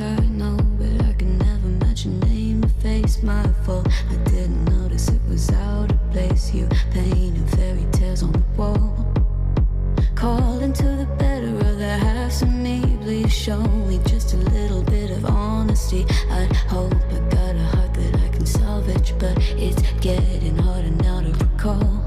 I know, but I can never match your name or face. My fault, I didn't notice it was out of place. You painting fairy tales on the wall, calling to the better of the halves of me. Please show me just a little bit of honesty. I hope I got a heart that I can salvage, but it's getting harder now to recall.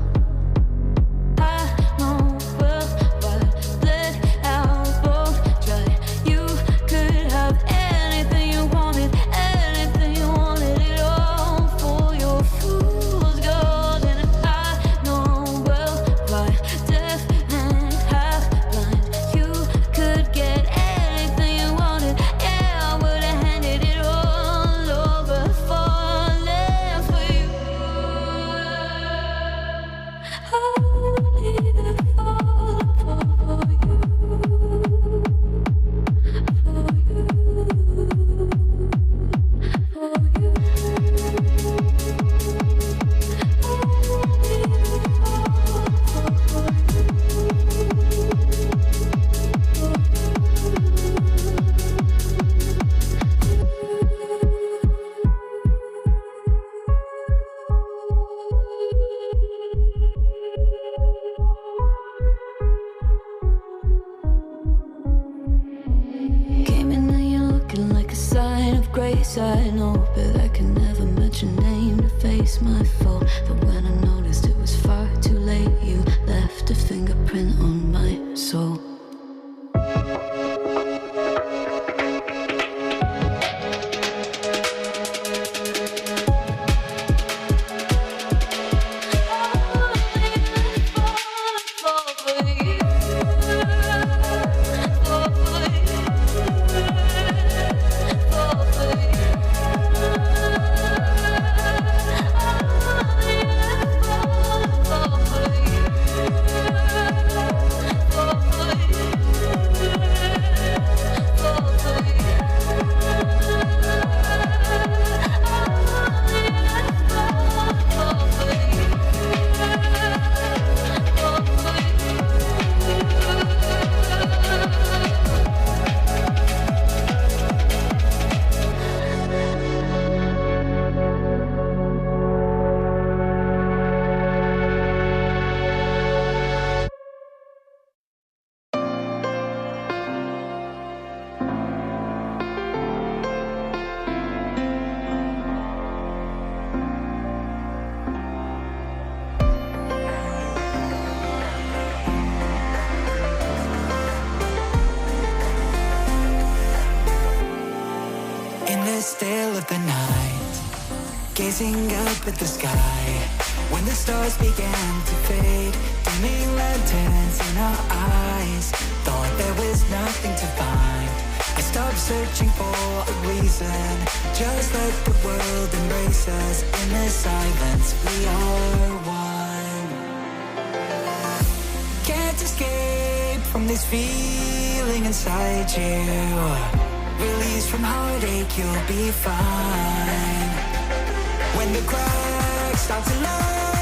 I know, but I can never match your name to face my fault. But when I noticed it was far too late, you left a fingerprint on my soul. Still of the night, gazing up at the sky, when the stars began to fade, dimming lanterns in our eyes, thought there was nothing to find. I stopped searching for a reason, just let the world embrace us. In the silence we are one. Can't escape from this feeling inside you. Release from heartache, you'll be fine. When the cracks start to line,